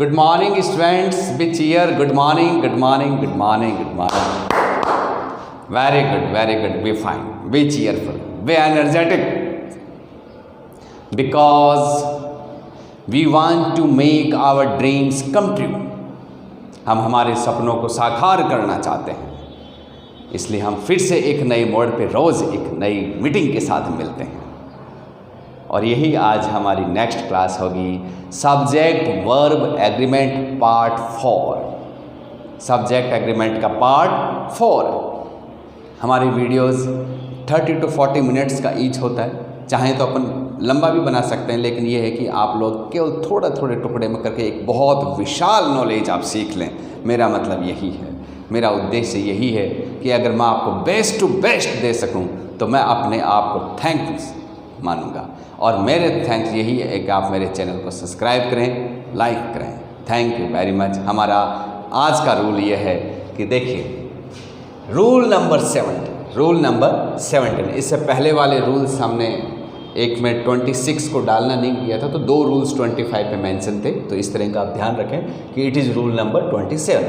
Good morning, students. Be cheer. Good morning. Good morning. Good morning. Good morning. Very good. Very good. Be fine. Be cheerful. Be energetic. Because we want to make our dreams come true. हम हमारे सपनों को साकार करना चाहते हैं, इसलिए हम फिर से एक नए मोड़ पे रोज़ एक नई मीटिंग के साथ मिलते हैं। और यही आज हमारी नेक्स्ट क्लास होगी, subject verb agreement part 4। Subject agreement का पार्ट 4। हमारी वीडियोस 30 to 40 मिनट्स का ईच होता है। चाहें तो अपन लंबा भी बना सकते हैं, लेकिन ये है कि आप लोग केवल थोड़े टुकड़े में करके एक बहुत विशाल नॉलेज आप सीख लें। मेरा मतलब यही है, मेरा उद्देश्य यही है कि अगर मैं आपको बेस्ट टू बेस्ट दे सकूं तो मैं अपने आप को थैंक्स मानूंगा। और मेरे थैंक्स यही है कि आप मेरे चैनल को सब्सक्राइब करें, लाइक करें। Thank you very much. हमारा आज का रूल ये है कि देखिए, रूल नंबर 17। इससे पहले वाले रूल्स हमने एक में 26 को डालना नहीं किया था, तो 2 रूल्स 25 पे मेंशन थे। तो इस तरह का आप ध्यान रखें कि it is rule number 27।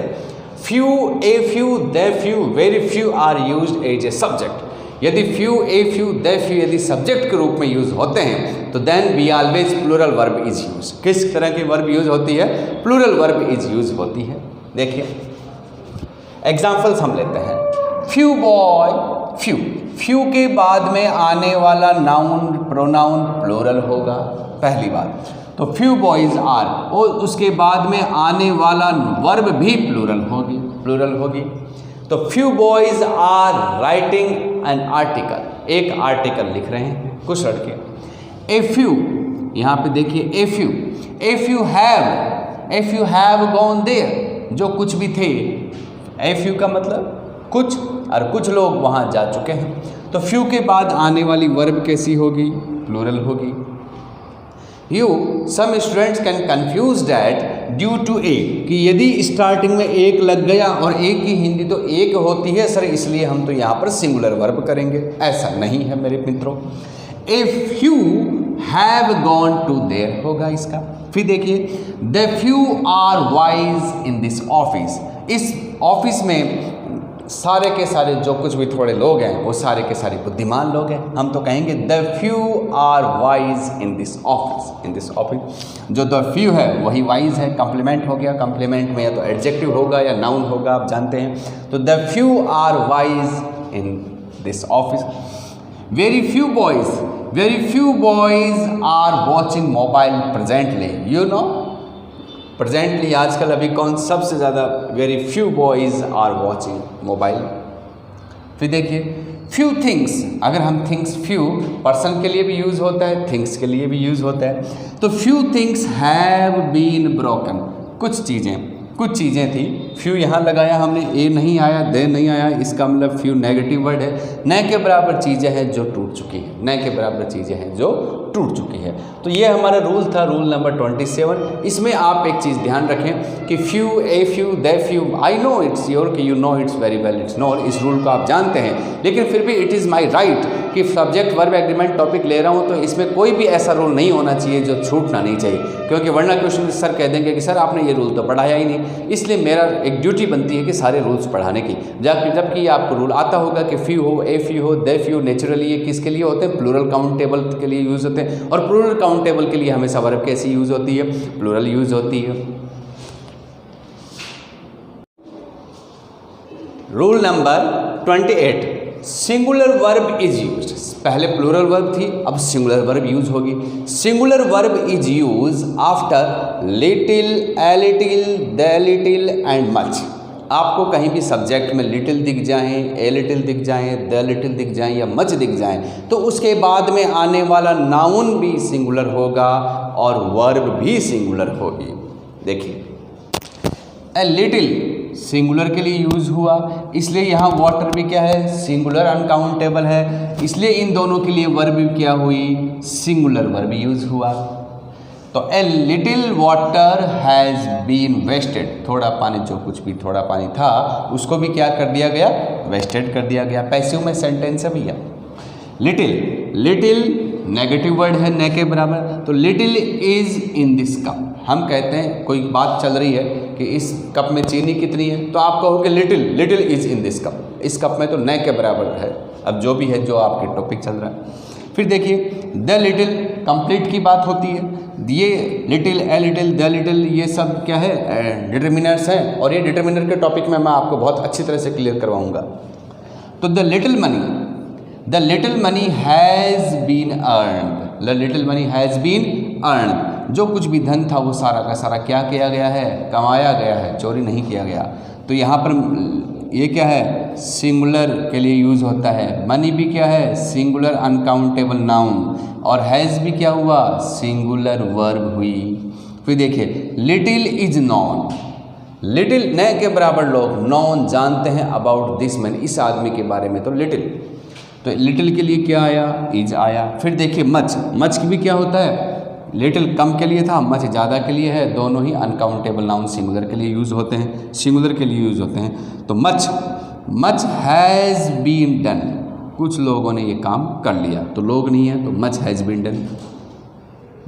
Few, a few, the few, very few are used as a subject. यदि few, a few, the few यदि सब्जेक्ट के रूप में यूज़ होते हैं तो then we always plural verb is use. किस तरह की वर्ब यूज होती है? प्लूरल वर्ब इज यूज होती है। देखिए एग्जाम्पल्स हम लेते हैं। फ्यू बॉय, फ्यू, फ्यू के बाद में आने वाला नाउन प्रोनाउन प्लूरल होगा, पहली बात। तो फ्यू बॉयज आर, और उसके बाद में आने वाला वर्ब भी प्लूरल होगी। तो few boys are writing an article, एक आर्टिकल लिख रहे हैं कुछ लड़के। ए फ्यू, यहाँ पे देखिए a few have gone there, जो कुछ भी थे। ए फ्यू का मतलब कुछ, और कुछ लोग वहाँ जा चुके हैं। तो फ्यू के बाद आने वाली वर्ब कैसी होगी? प्लूरल होगी। You, some students can confuse that due to a, कि यदि स्टार्टिंग में एक लग गया और एक की हिंदी तो एक होती है सर, इसलिए हम तो यहाँ पर सिंगुलर वर्ब करेंगे। ऐसा नहीं है मेरे मित्रों। A few have gone to there होगा इसका। फिर देखिए, the few are wise in this office, इस ऑफिस में सारे के सारे जो कुछ भी थोड़े लोग हैं वो सारे के सारे बुद्धिमान लोग हैं। हम तो कहेंगे the few are wise in this office. जो द फ्यू है वही वाइज है, कम्प्लीमेंट हो गया। कम्प्लीमेंट में या तो एडजेक्टिव होगा या नाउन होगा, आप जानते हैं। तो the few are wise in this office. Very few boys are watching mobile presently. You know, presently आजकल अभी कौन सबसे ज़्यादा? Very few boys are watching mobile. फिर देखिए फ्यू थिंग्स, अगर हम थिंग्स, फ्यू पर्सन के लिए भी यूज़ होता है, थिंग्स के लिए भी यूज़ होता है। तो few things have been broken, कुछ चीज़ें थी। फ्यू यहाँ लगाया हमने, ए नहीं आया, दे नहीं आया, इसका मतलब फ्यू नेगेटिव वर्ड है। न के बराबर चीज़ें हैं जो टूट चुकी है। तो ये हमारा रूल था, रूल नंबर 27। इसमें आप एक चीज़ ध्यान रखें कि few, a few, the few, I know it's your, कि you know it's very well, it's not, इस रूल को आप जानते हैं, लेकिन फिर भी इट इज़ माई राइट कि सब्जेक्ट वर्ब एग्रीमेंट टॉपिक ले रहा हूँ तो इसमें कोई भी ऐसा रूल नहीं होना चाहिए जो छूटना नहीं चाहिए, क्योंकि वरना क्वेश्चन सर कह देंगे कि सर आपने ये रूल तो पढ़ाया ही नहीं। इसलिए मेरा एक ड्यूटी बनती है कि सारे रूल्स पढ़ाने की, जबकि आपको रूल आता होगा कि फ्यू हो, ए फ्यू हो, दे फ्यू, नेचुरली ये किसके लिए होते हैं? प्लूरल काउंटेबल के लिए यूज़ होते हैं। और प्लूरल काउंटेबल के लिए हमेशा वर्ब कैसी यूज़ होती है? प्लूरल यूज़ होती है। Rule number 28, singular verb is used. पहले प्लूरल वर्ब थी, अब सिंगुलर वर्ब यूज होगी। Singular verb is use after little, a little, the little and much. आपको कहीं भी सब्जेक्ट में लिटिल दिख जाएं, ए लिटिल दिख जाएं, द लिटिल दिख जाएं या मच दिख जाएं, तो उसके बाद में आने वाला नाउन भी सिंगुलर होगा और वर्ब भी सिंगुलर होगी। देखिए, ए लिटिल सिंगुलर के लिए यूज़ हुआ, इसलिए यहाँ वाटर भी क्या है? सिंगुलर, अनकाउंटेबल है, इसलिए इन दोनों के लिए वर्ब भी क्या हुई? सिंगुलर वर्ब यूज़ हुआ। तो a little water has been wasted, थोड़ा पानी, जो कुछ भी थोड़ा पानी था उसको भी क्या कर दिया गया? वेस्टेड कर दिया गया। पैसिव में सेंटेंस है भैया। लिटिल नेगेटिव वर्ड है, न के बराबर, तो little is in this cup, हम कहते हैं कोई बात चल रही है कि इस कप में चीनी कितनी है, तो आप कहोगे little, little is in this cup, इस कप में तो न के बराबर है। अब जो भी है, जो आपके टॉपिक चल रहा है। फिर देखिए द लिटिल कंप्लीट की बात होती है, ये little, a little, the little, ये सब क्या है, डिटर्मिनर्स हैं, और ये डिटर्मिनर के टॉपिक में मैं आपको बहुत अच्छी तरह से क्लियर करवाऊंगा। तो the little money has been earned, the little money has been earned, जो कुछ भी धन था वो सारा का सारा क्या किया गया है, कमाया गया है, चोरी नहीं किया गया। तो यहाँ पर ये क्या है, सिंगुलर के लिए यूज़ होता है। मनी भी क्या है, सिंगुलर अनकाउंटेबल नाउन, और हैज़ भी क्या हुआ, सिंगुलर वर्ब हुई। फिर देखिए लिटिल इज नॉन, लिटिल न के बराबर लोग, नॉन जानते हैं, अबाउट दिस मैन, इस आदमी के बारे में, तो लिटिल, तो लिटिल के लिए क्या आया, इज आया। फिर देखिए मच, मच की भी क्या होता है, लिटिल कम के लिए था, मच ज़्यादा के लिए है, दोनों ही अनकाउंटेबल नाउन सिंगुलर के लिए यूज़ होते हैं, सिंगुलर के लिए यूज़ होते हैं। तो मच हैज़ बीन डन, कुछ लोगों ने ये काम कर लिया, तो लोग नहीं है, तो much has been done,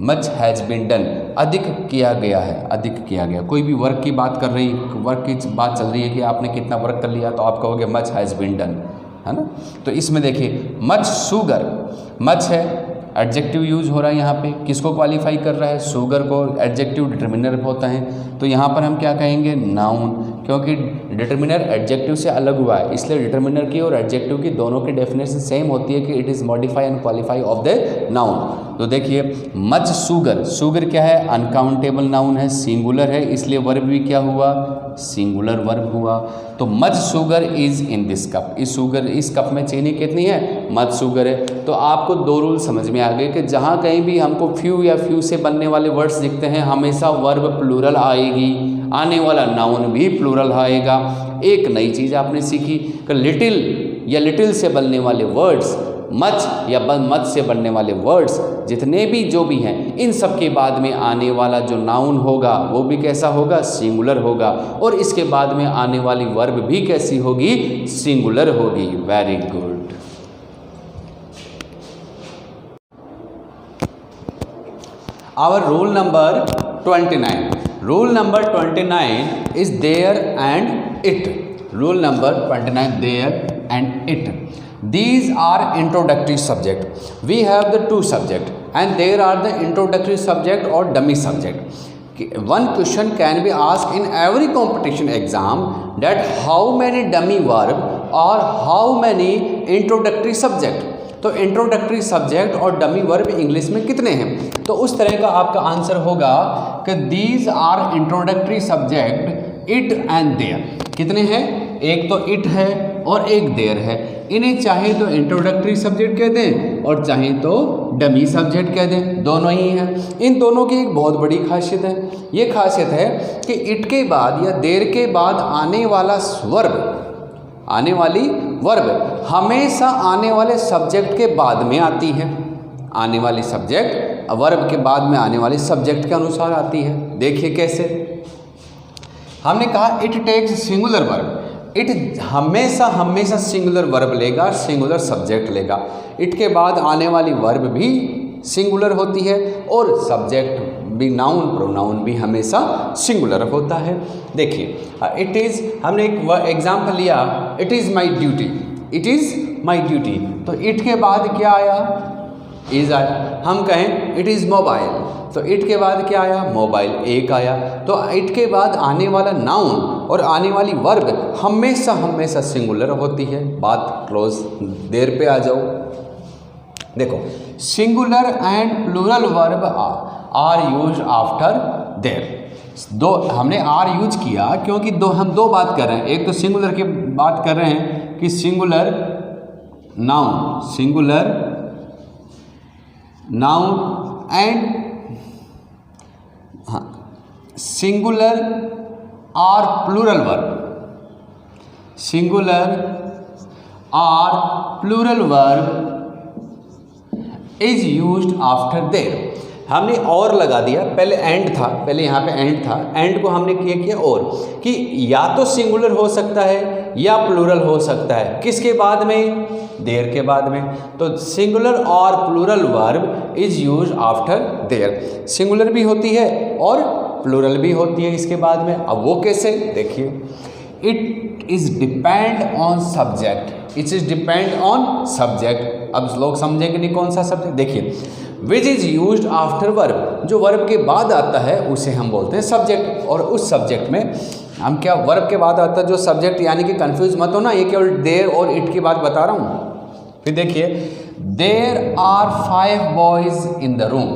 much has been done, अधिक किया गया है, अधिक किया गया। कोई भी वर्क की बात कर रही, वर्क की बात चल रही है कि आपने कितना वर्क कर लिया, तो आप कहोगे मच हैज़ बीन डन, है ना। तो इसमें देखिए मच शुगर, मच है एडजेक्टिव यूज हो रहा है यहाँ पे, किसको क्वालिफाई कर रहा है, शुगर को, एडजेक्टिव डिटर्मिनर होता है, तो यहाँ पर हम क्या कहेंगे, नाउन, क्योंकि डिटर्मिनर एडजेक्टिव से अलग हुआ है, इसलिए डिटर्मिनर की और एडजेक्टिव की दोनों की डेफिनेशन सेम होती है कि it is modify and qualify of the noun. तो देखिए मच शुगर, शुगर क्या है, अनकाउंटेबल नाउन है, सिंगुलर है, इसलिए वर्ब भी क्या हुआ, सिंगुलर वर्ब हुआ। तो much sugar is in this cup, इस कप में चीनी कितनी है, मच शुगर है। तो आपको दो रूल समझ में आ गए कि जहाँ कहीं भी हमको फ्यू या फ्यू से बनने वाले वर्ड्स दिखते हैं, हमेशा वर्ब प्लूरल आएगी, आने वाला नाउन भी प्लूरल आएगा। एक नई चीज़ आपने सीखी कि लिटिल या लिटिल से बनने वाले वर्ड्स, मच या मच से बनने वाले वर्ड्स, जितने भी जो भी हैं, इन सब के बाद में आने वाला जो नाउन होगा वो भी कैसा होगा, सिंगुलर होगा, और इसके बाद में आने वाली वर्ब भी कैसी होगी, सिंगुलर होगी। Very good. Our rule number 29. Rule number 29 is there and it. Rule number 29, there and it. These are introductory subject. We have the two subject and there are the introductory subject or dummy subject. One question can be asked in every competition exam that how many dummy verb or how many introductory subject. तो introductory subject और dummy verb English में कितने हैं, तो उस तरह का आपका आंसर होगा कि these are introductory subject it and there. कितने हैं, एक तो इट है और एक देयर है। इन्हें चाहे तो इंट्रोडक्टरी सब्जेक्ट कह दें और चाहे तो डमी सब्जेक्ट कह दें, दोनों ही हैं। इन दोनों की एक बहुत बड़ी खासियत है, ये खासियत है कि इट के बाद या देयर के बाद आने वाला वर्ब, आने वाली वर्ब हमेशा आने वाले सब्जेक्ट के बाद में आती है, आने वाली सब्जेक्ट वर्ब के बाद में आने वाले सब्जेक्ट के अनुसार आती है। देखिए कैसे, हमने कहा it takes singular verb, it हमेशा सिंगुलर वर्ब लेगा, सिंगुलर सब्जेक्ट लेगा। इट के बाद आने वाली वर्ब भी सिंगुलर होती है और सब्जेक्ट भी, नाउन प्रोनाउन भी हमेशा सिंगुलर होता है। देखिए इट इज़, हमने एक एग्जाम्पल लिया, it is my duty, it is my duty, तो इट के बाद क्या आया, इज़ आया। हम कहें इट इज़ मोबाइल, तो इट के बाद क्या आया, मोबाइल, एक आया। तो इट के बाद आने वाला नाउन और आने वाली वर्ब हमेशा सिंगुलर होती है। बात क्लोज, देर पे आ जाओ। देखो singular and plural verb are use after there. दो हमने आर यूज किया क्योंकि हम दो बात कर रहे हैं, एक तो सिंगुलर की बात कर रहे हैं कि singular noun and singular or plural verb, singular or plural verb is used after there. हमने और लगा दिया, पहले एंड था, पहले यहाँ पे एंड था, एंड को हमने किया और कि या तो सिंगुलर हो सकता है या प्लूरल हो सकता है, किसके बाद में, देयर के बाद में। तो सिंगुलर और plural verb is used after there, singular भी होती है और प्लूरल भी होती है इसके बाद में। अब वो कैसे, देखिए, it is depend on subject, it is depend on subject. अब लोग समझेंगे नहीं कौन सा सब्जेक्ट, देखिए, which is used after verb, जो वर्ब के बाद आता है उसे हम बोलते हैं सब्जेक्ट। और उस सब्जेक्ट में हम क्या, वर्ब के बाद आता है जो सब्जेक्ट, यानी कि कंफ्यूज मत हो ना, ये केवल देयर और इट की बात बता रहा हूँ। फिर देखिए, there are 5 boys in the room,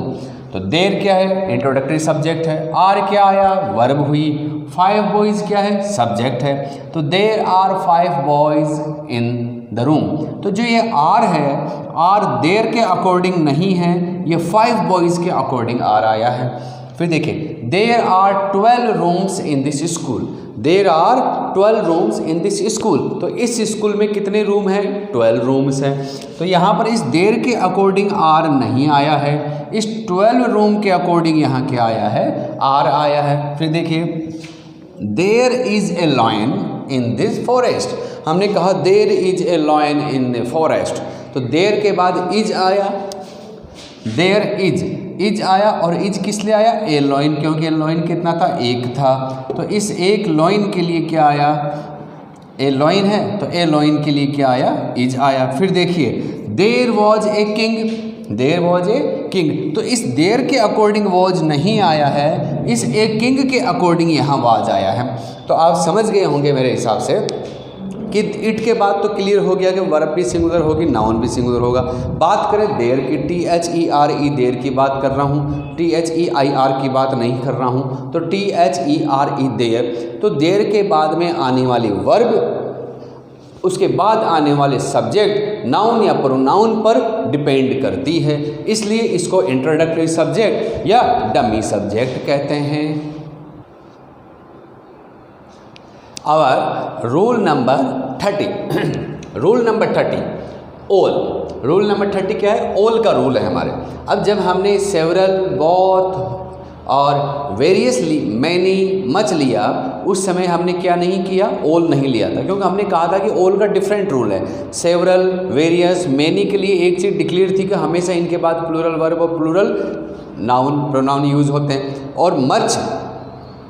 तो देयर क्या है, इंट्रोडक्टरी सब्जेक्ट है। आर क्या आया, वर्ब हुई। 5 बॉयज़ क्या है, सब्जेक्ट है। तो there are 5 boys in the room, तो जो ये आर है, आर देयर के अकॉर्डिंग नहीं है, ये 5 बॉयज़ के अकॉर्डिंग आर आया है। फिर देखिए, there are 12 rooms in this school, there are 12 rooms in this school, तो इस स्कूल में कितने रूम हैं, 12 रूम्स हैं। तो यहाँ पर इस देयर के अकॉर्डिंग आर नहीं आया है, इस 12 रूम के अकॉर्डिंग यहाँ क्या आया है, आर आया है। फिर देखिए, there is a lion in this forest, हमने कहा there is a lion in a forest, तो देयर के बाद इज आया, देयर इज आया, और इज किस लिए आया, ए लॉइन, क्योंकि ए लॉइन कितना था, एक था। तो इस एक लॉइन के लिए क्या आया, ए लॉइन है, तो ए लॉइन के लिए क्या आया, इज आया। फिर देखिए, there was a king, there was a king, तो इस देयर के अकॉर्डिंग वॉज नहीं आया है, इस ए किंग के अकॉर्डिंग यहाँ वाज आया है। तो आप समझ गए होंगे मेरे हिसाब से कि इट के बाद तो क्लियर हो गया कि वर्ब भी सिंगुलर होगी, नाउन भी सिंगुलर होगा। बात करें देयर की, THERE देयर की बात कर रहा हूँ, THEIR की बात नहीं कर रहा हूँ, तो THERE देयर, तो देयर के बाद में आने वाली वर्ब, उसके बाद आने वाले सब्जेक्ट नाउन या प्रोनाउन पर डिपेंड करती है, इसलिए इसको इंट्रोडक्टरी सब्जेक्ट या डमी सब्जेक्ट कहते हैं। और rule number 30 rule number 30 all, rule number 30 क्या है, ऑल का रूल है हमारे। अब जब हमने सेवरल, बोथ और वेरियसली, मैनी, मच लिया, उस समय हमने क्या नहीं किया, ऑल नहीं लिया था, क्योंकि हमने कहा था कि ऑल का डिफरेंट रूल है। सेवरल, वेरियस, मैनी के लिए एक चीज़ डिक्लेयर थी कि हमेशा इनके बाद प्लूरल वर्ब और प्लूरल नाउन प्रोनाउन यूज़ होते हैं। और मच,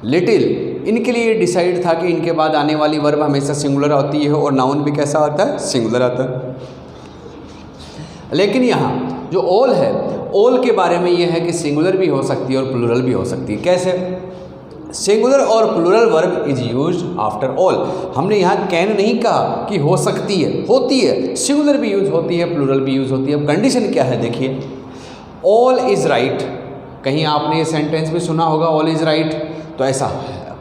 लिटिल, इनके लिए डिसाइड था कि इनके बाद आने वाली वर्ब हमेशा सिंगुलर होती है और नाउन भी कैसा आता है, सिंगुलर आता है। लेकिन यहाँ जो ऑल है, ऑल के बारे में ये है कि सिंगुलर भी हो सकती है और प्लूरल भी हो सकती है। कैसे, सिंगुलर और plural verb is used after all, हमने यहाँ कैन नहीं कहा कि हो सकती है, होती है, सिंगुलर भी यूज होती है, प्लूरल भी यूज होती है। अब कंडीशन क्या है, देखिए, ऑल इज राइट, कहीं आपने ये सेंटेंस भी सुना होगा, ऑल इज राइट, तो ऐसा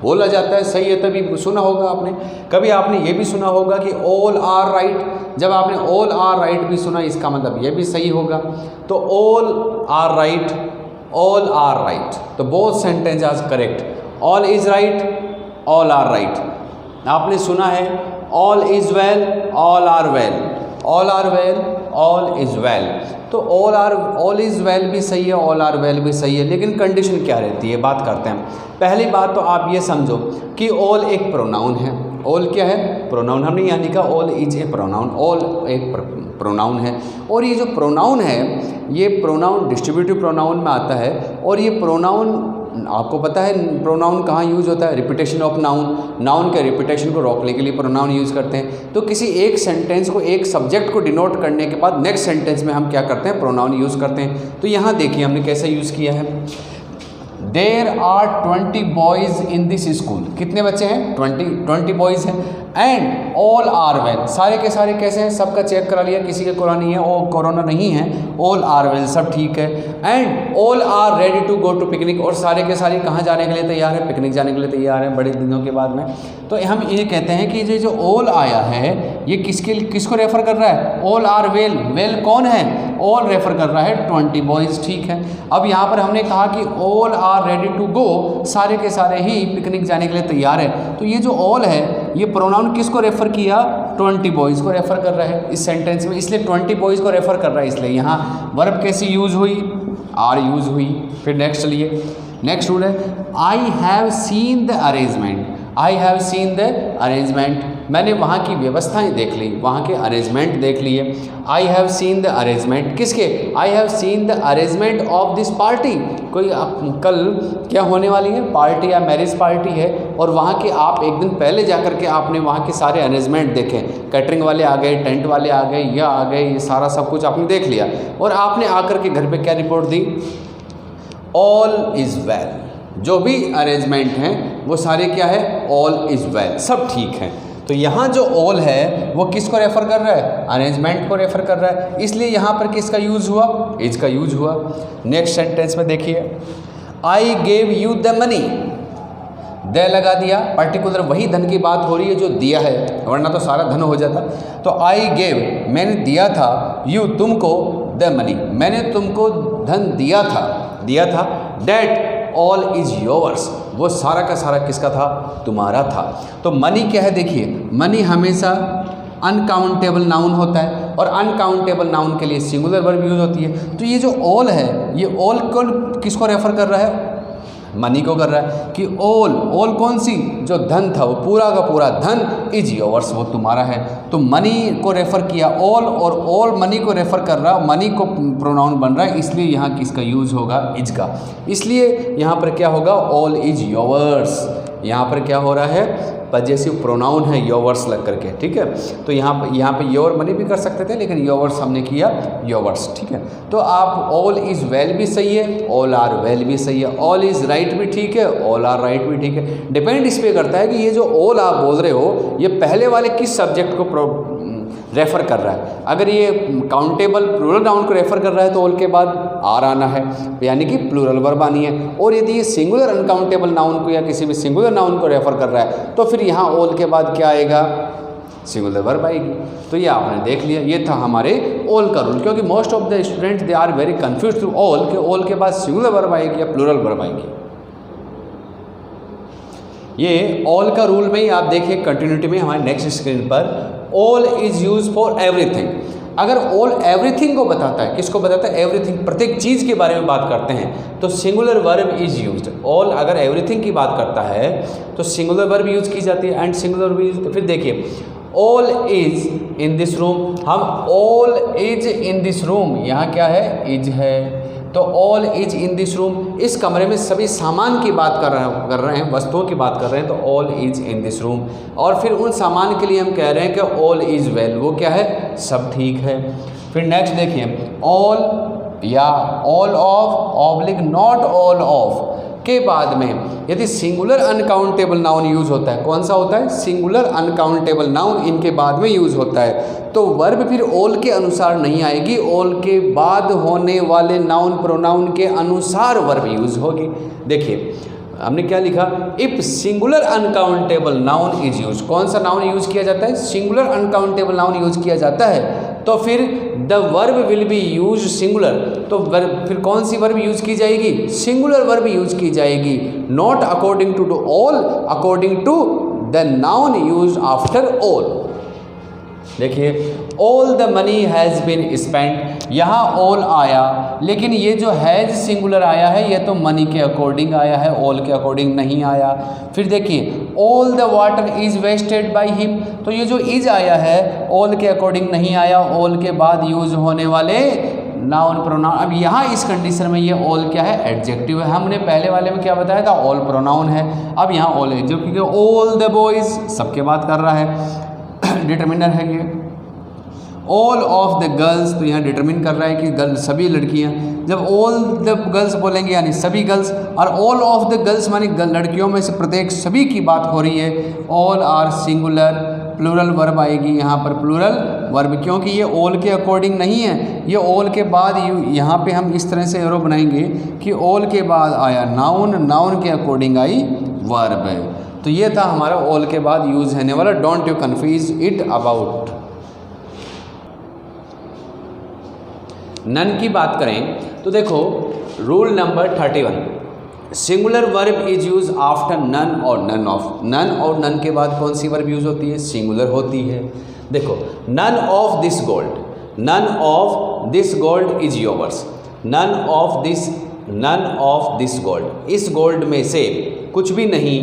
बोला जाता है, सही है, तभी सुना होगा आपने। कभी आपने ये भी सुना होगा कि ऑल आर राइट, जब आपने ऑल आर राइट भी सुना, इसका मतलब ये भी सही होगा। तो all are right, all are right, तो both sentence are correct, all is right, all are right. आपने सुना है all is well, all are well, all are well, all is well, तो ऑल इज वेल भी सही है, all are well भी सही है। लेकिन कंडीशन क्या रहती है, बात करते हैं। पहली बात तो आप ये समझो कि ऑल एक प्रोनाउन है। ऑल क्या है, प्रोनाउन, हमने यहाँ लिखा all is a pronoun, all एक प्रोनाउन है। और ये जो प्रोनाउन है, ये प्रोनाउन डिस्ट्रीब्यूटिव प्रोनाउन में आता है। और ये प्रोनाउन, आपको पता है प्रोनाउन कहाँ यूज होता है, रिपीटेशन ऑफ नाउन, नाउन के रिपीटेशन को रोकने के लिए प्रोनाउन यूज़ करते हैं। तो किसी एक सेंटेंस को, एक सब्जेक्ट को डिनोट करने के बाद नेक्स्ट सेंटेंस में हम क्या करते हैं, प्रोनाउन यूज़ करते हैं। तो यहाँ देखिए हमने कैसे यूज़ किया है, there are 20 boys in this school, कितने बच्चे हैं, 20 बॉयज़ हैं। एंड ऑल आर वेल, सारे के सारे कैसे हैं, सबका चेक करा लिया, किसी का कोरोना नहीं है, और कोरोना नहीं है, ऑल आर वेल, सब ठीक है। And all are ready to go to picnic, और सारे के सारे कहाँ जाने के लिए तैयार है, पिकनिक जाने के लिए तैयार है, बड़े दिनों के बाद में। तो हम ये कहते हैं कि ये जो ऑल आया है, ये किसको रेफर कर रहा है, ऑल आर वेल, वेल कौन है, ऑल रेफर कर रहा है 20 बॉयज़, ठीक है। अब यहाँ पर हमने कहा कि all are ready to go, सारे के सारे ही पिकनिक जाने के लिए तैयार है। तो ये जो ऑल है, ये प्रोनाउन किसको रेफर किया, 20 बॉयज़ को रेफर कर रहा है इस सेंटेंस में, इसलिए 20 बॉयज़ को रेफर कर रहा है, इसलिए यहाँ वर्ब कैसी यूज़ हुई, आर यूज़ हुई। फिर नेक्स्ट लिए, नेक्स्ट रूल है, आई have seen the arrangement, I have seen the arrangement, मैंने वहाँ की व्यवस्थाएं देख ली, वहाँ के अरेंजमेंट देख लिए। I have seen the arrangement, किसके? I have seen the arrangement of this party. कोई कल क्या होने वाली है? पार्टी या मैरिज पार्टी है, और वहाँ के आप एक दिन पहले जा कर के आपने वहाँ के सारे अरेंजमेंट देखे, कैटरिंग वाले आ गए, टेंट वाले आ गए, यह आ गए, ये सारा सब कुछ आपने देख लिया, और आपने आकर के घर पे क्या report the? All is well. जो भी अरेंजमेंट हैं वो सारे क्या है? ऑल इज़ वेल, सब ठीक है। तो यहाँ जो ऑल है वो किसको रेफ़र कर रहा है? अरेंजमेंट को रेफ़र कर रहा है, इसलिए यहाँ पर किसका यूज़ हुआ? इज का यूज़ हुआ। नेक्स्ट सेंटेंस में देखिए, I gave you the money, दे लगा दिया, पर्टिकुलर वही धन की बात हो रही है जो दिया है, वरना तो सारा धन हो जाता। तो आई गेव, मैंने दिया था, यू तुमको, द मनी, मैंने तुमको धन दिया था, डेट ऑल इज योवर्स, वो सारा का सारा किसका था? तुम्हारा था। तो मनी क्या है? देखिए, मनी हमेशा अनकाउंटेबल नाउन होता है, और अनकाउंटेबल नाउन के लिए सिंगुलर वर्ब यूज होती है। तो ये जो ऑल है, ये ऑल किसको रेफर कर रहा है? मनी को कर रहा है कि ऑल कौन सी? जो धन था, वो पूरा का पूरा धन इज योवर्स, वो तुम्हारा है। तो मनी को रेफर किया ऑल, और ऑल मनी को रेफर कर रहा है, मनी को प्रोनाउन बन रहा है, इसलिए यहाँ किसका यूज होगा? इज का। इसलिए यहाँ पर क्या होगा? All is yours. यहाँ पर क्या हो रहा है? पजेसिव प्रोनाउन है, योवर्स लग करके, ठीक है। तो यहाँ पे योर मनी भी कर सकते थे, लेकिन योवर्स हमने किया, योवर्स, ठीक है। तो आप ऑल इज़ वेल भी सही है, ऑल आर वेल भी सही है, ऑल इज़ राइट भी ठीक है, ऑल आर राइट भी ठीक है। डिपेंड इस पे करता है कि ये जो ऑल आप बोल रहे हो, ये पहले वाले किस सब्जेक्ट को रेफ़र कर रहा है। अगर ये काउंटेबल प्लूरल नाउन को रेफ़र कर रहा है तो ऑल के बाद आर आना है, यानी कि प्लूरल वर्ब आनी है। और यदि ये सिंगुलर अनकाउंटेबल नाउन को या किसी भी सिंगुलर नाउन को रेफ़र कर रहा है तो फिर यहाँ ऑल के बाद क्या आएगा? सिंगुलर वर्ब आएगी। तो ये आपने देख लिया, ये था हमारे ऑल का रूल। क्योंकि most of the students they are very confuse to all, कि ऑल के बाद सिंगुलर वर्ब आएगी या प्लूरल वर्ब आएगी। ये ऑल का रूल में ही आप देखिए कंटिन्यूटी में हमारे नेक्स्ट स्क्रीन पर, all is use for everything. अगर ऑल एवरीथिंग को बताता है, किसको बताता है? एवरीथिंग, प्रत्येक चीज़ के बारे में बात करते हैं तो singular verb is used. All अगर एवरीथिंग की बात करता है तो सिंगुलर वर्ब यूज की जाती है, एंड सिंगुलर वर्ब यूज। फिर देखिए, all is in this room, हम all is in this room, यहाँ क्या है? इज है। तो all is in this room, इस कमरे में सभी सामान की बात कर रहे हैं, वस्तुओं की बात कर रहे हैं, तो all is in this room. और फिर उन सामान के लिए हम कह रहे हैं कि ऑल इज वेल, वो क्या है? सब ठीक है। फिर नेक्स्ट देखिए, ऑल या all of oblique not all of के बाद में यदि सिंगुलर अनकाउंटेबल नाउन यूज होता है, कौन सा होता है? सिंगुलर अनकाउंटेबल नाउन इनके बाद में यूज होता है, तो वर्ब फिर ऑल के अनुसार नहीं आएगी, ऑल के बाद होने वाले नाउन प्रोनाउन के अनुसार वर्ब यूज होगी। देखिए हमने क्या लिखा? If singular uncountable noun is use, कौन सा नाउन यूज किया जाता है? सिंगुलर अनकाउंटेबल नाउन यूज किया जाता है, तो फिर the verb will be use singular, तो फिर कौन सी वर्ब यूज की जाएगी? सिंगुलर वर्ब यूज की जाएगी। Not according to all, according to the noun use after all. देखिए, all the money has been spent, यहाँ ऑल आया, लेकिन ये जो हैज़ सिंगुलर आया है ये तो मनी के अकॉर्डिंग आया है, ऑल के अकॉर्डिंग नहीं आया। फिर देखिए, all the water is wasted by him, तो ये जो इज आया है ऑल के अकॉर्डिंग नहीं आया, ऑल के बाद यूज होने वाले नाउन प्रोनाउन। अब यहाँ इस कंडीशन में ये ऑल क्या है? एडजेक्टिव है। हमने पहले वाले में क्या बताया था? ऑल प्रोनाउन है। अब यहाँ ऑल एडजेक्टिव, क्योंकि ऑल द बॉयज़ सबके बात कर रहा है, डिटरमिनर है ये। ऑल ऑफ द गर्ल्स, तो यहाँ डिटरमिन कर रहा है कि गर्ल्स सभी लड़कियाँ। जब ऑल द गर्ल्स बोलेंगे यानी सभी गर्ल्स, और ऑल ऑफ द गर्ल्स मानी लड़कियों में से प्रत्येक सभी की बात हो रही है। All are singular, plural verb आएगी यहाँ पर, प्लूरल वर्ब, क्योंकि ये ऑल के अकॉर्डिंग नहीं है, ये ऑल के बाद यहाँ पे हम इस तरह से एरो बनाएंगे कि ऑल के बाद आया नाउन, नाउन के अकॉर्डिंग आई वर्ब है। तो ये था हमारा ऑल के बाद यूज होने वाला। Don't you confuse it about. None की बात करें तो देखो, rule number 31, singular verb is use after none और नन ऑफ। नन और नन के बाद कौन सी वर्ब यूज होती है? सिंगुलर होती है। देखो, none of this gold, none of this gold is yours, none of this gold, इस गोल्ड में से कुछ भी नहीं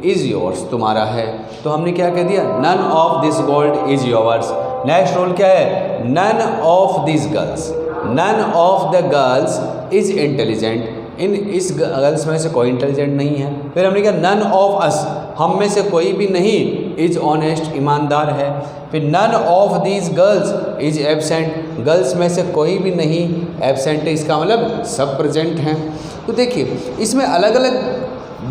इज़ योर्स, तुम्हारा है। तो हमने क्या कह दिया, none of this gold is yours. Next rule क्या है, none of this girls, none of the girls is intelligent, इस गर्ल्स में से कोई इंटेलिजेंट नहीं है। फिर हमने कहा नन ऑफ अस, हम में से कोई भी नहीं इज़ ऑनेस्ट, ईमानदार है। फिर none of these girls is absent, girls में से कोई भी नहीं एब्सेंट है, इसका मतलब सब प्रेजेंट हैं। तो देखिए इसमें अलग अलग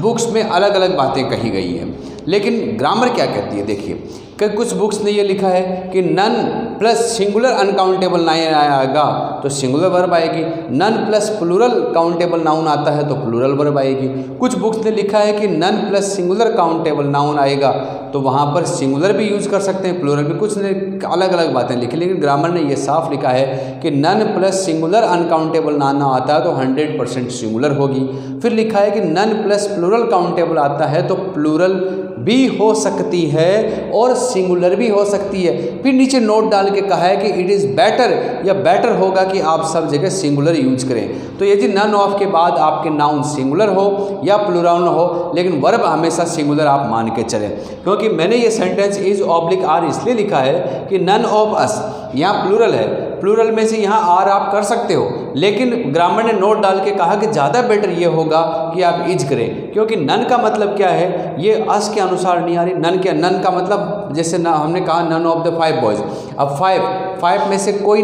बुक्स में अलग अलग बातें कही गई हैं, लेकिन ग्रामर क्या कहती है, देखिए कि कुछ बुक्स ने ये लिखा है कि none plus singular uncountable noun आएगा तो सिंगुलर वर्ब आएगी, none plus plural countable noun आता है तो प्लूरल वर्ब आएगी। कुछ बुक्स ने लिखा है कि none plus singular countable noun आएगा तो वहाँ पर सिंगुलर भी यूज़ कर सकते हैं, प्लूरल भी। कुछ ने अलग अलग बातें लिखी, लेकिन ग्रामर ने ये साफ लिखा है कि none plus singular uncountable noun आता है तो 100% सिंगुलर होगी। फिर लिखा है कि नन प्लस प्लूरल काउंटेबल आता है तो प्लूरल भी हो सकती है और सिंगुलर भी हो सकती है। फिर नीचे नोट डाल के कहा है कि इट इज़ बेटर, या बेटर होगा कि आप सब जगह सिंगुलर यूज करें। तो यदि नन ऑफ के बाद आपके नाउन सिंगुलर हो या प्लूरल हो, लेकिन वर्ब हमेशा सिंगुलर आप मान के चलें, क्योंकि मैंने ये सेंटेंस इज ऑब्लिक आर इसलिए लिखा है कि नन ऑफ अस, यहाँ प्लूरल है, प्लूरल में से यहाँ आर आप कर सकते हो, लेकिन ग्रामर ने नोट डाल के कहा कि ज़्यादा बेटर ये होगा कि आप इज करें, क्योंकि नन का मतलब क्या है, ये अस के अनुसार नहीं आ रही। नन का मतलब जैसे ना हमने कहा नन ऑफ द 5 बॉयज़, अब 5 में से कोई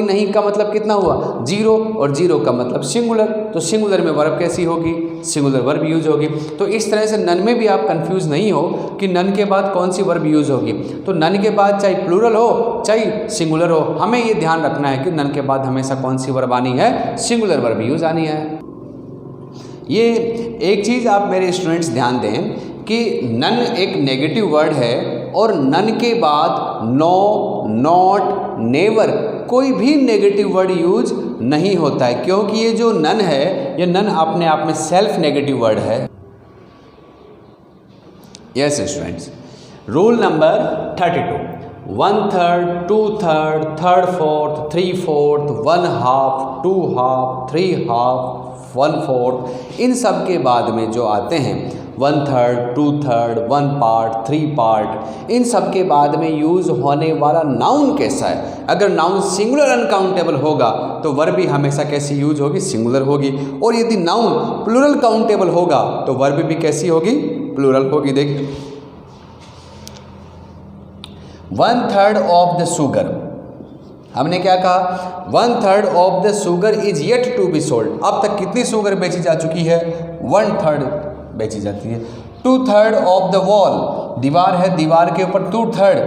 नहीं का मतलब कितना हुआ 0, और 0 का मतलब सिंगुलर, तो सिंगुलर में वर्ब कैसी होगी, सिंगुलर वर्ब यूज होगी। तो इस तरह से नन में भी आप कंफ्यूज नहीं हो कि नन के बाद कौन सी वर्ब यूज होगी। तो नन के बाद चाहे प्लूरल हो चाहे सिंगुलर हो, हमें ये ध्यान रखना है कि नन के बाद हमेशा कौन सी वर्ब आनी है, सिंगुलर वर्ब यूज आनी है। ये एक चीज़ आप मेरे स्टूडेंट्स ध्यान दें कि नन एक नेगेटिव वर्ड है और नन के बाद नो, नॉट, नेवर कोई भी नेगेटिव वर्ड यूज नहीं होता है, क्योंकि ये जो नन है ये नन अपने आप में सेल्फ नेगेटिव वर्ड है। यस स्टूडेंट्स, रूल नंबर 32, 1/3, 2/3, 3/4, 3/4, 1/2, 2/2, 3/2, 1/4, इन सब के बाद में जो आते हैं 1/3, 2/3, 1 पार्ट, 3 पार्ट, इन सब के बाद में यूज़ होने वाला नाउन कैसा है। अगर नाउन सिंगुलर अनकाउंटेबल होगा तो वर्ब भी हमेशा कैसी यूज होगी, सिंगुलर होगी, और यदि नाउन प्लूरल काउंटेबल होगा तो वर्ब भी कैसी होगी, प्लूरल होगी। देखिए 1/3 ऑफ द शुगर, हमने क्या कहा 1/3 of the sugar is yet to be sold. अब तक कितनी शुगर बेची जा चुकी है, 1/3 बेची जाती है। 2/3 ऑफ द वॉल, दीवार है, दीवार के ऊपर 2/3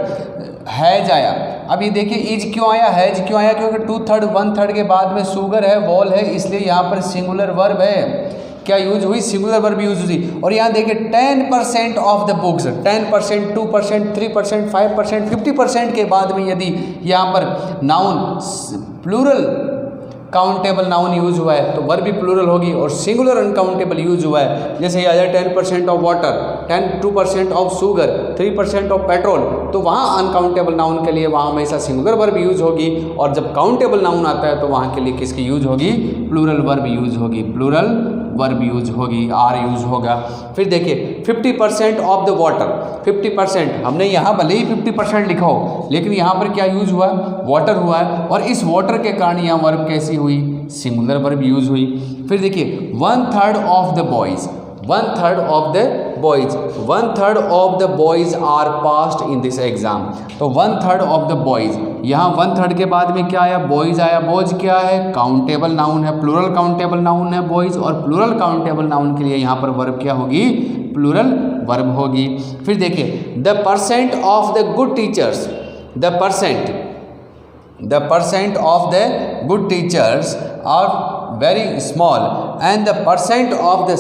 हैज आया। अब ये देखिए इज क्यों आया, हैज क्यों आया, क्योंकि 2/3 1/3 के बाद में शुगर है, वॉल है, इसलिए यहाँ पर सिंगुलर वर्ब है। क्या यूज हुई, सिंगुलर वर्ब यूज हुई। और यहाँ देखिए 10% ऑफ द बुक्स, 10%, 2%, 3%, 5%, 50% के बाद में यदि यहाँ पर noun plural countable noun use हुआ है तो वर्ब भी प्लूरल होगी, और सिंगुलर अनकाउंटेबल यूज हुआ है, जैसे ये आया 10% of water, 2% of sugar, 3% of petrol, तो वहाँ अनकाउंटेबल नाउन के लिए वहाँ हमेशा सिंगुलर वर्ब यूज होगी, और जब काउंटेबल नाउन आता है तो वहाँ के लिए किसकी यूज होगी, प्लूरल वर्ब यूज होगी, प्लूरल वर्ब यूज होगी, आर यूज होगा। फिर देखिए 50% ऑफ द वाटर, 50%, हमने यहाँ भले ही 50% लिखा हो, लेकिन यहाँ पर क्या यूज हुआ, वाटर हुआ है, और इस वाटर के कारण यहाँ वर्ब कैसी हुई, सिंगुलर वर्ब यूज हुई। फिर देखिए 1/3 of the boys, 1/3 of the boys, 1/3 of the boys are passed in this exam. तो 1/3 ऑफ द बॉयज़, यहाँ 1/3 के बाद में क्या आया, बॉयज़ आया। बॉयज़ क्या है, काउंटेबल नाउन है, प्लूरल काउंटेबल नाउन है बॉयज़, और प्लूरल काउंटेबल नाउन के लिए यहाँ पर वर्ब क्या होगी, प्लूरल वर्ब होगी। फिर देखिए the percent of the good teachers, the percent of the good teachers are very small and the percent of the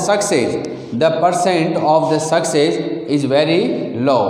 success is very low।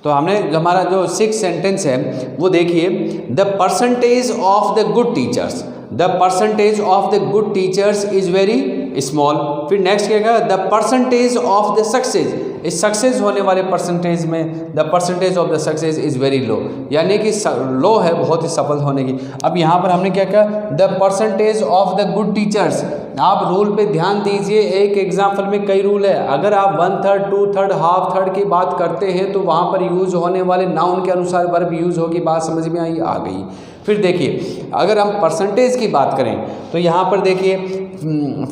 तो हमने हमारा जो 6 सेंटेंस है वो देखिए, the percentage of the good teachers, the percentage of the good teachers is very small. फिर next क्या कहा, the percentage of the success, इस सक्सेस होने वाले परसेंटेज में the percentage of the success is very low, यानी कि लो है बहुत ही सफल होने की। अब यहाँ पर हमने क्या कहा, the percentage of the good teachers. आप रूल पे ध्यान दीजिए, एक एग्जाम्पल में कई रूल है। अगर आप 1/3, 2/3, हाफ थर्ड की बात करते हैं तो वहाँ पर यूज़ होने वाले नाउन के अनुसार वर्ब यूज़ होगी। बात समझ में आई? आ गई। फिर देखिए, अगर हम परसेंटेज की बात करें तो यहाँ पर देखिए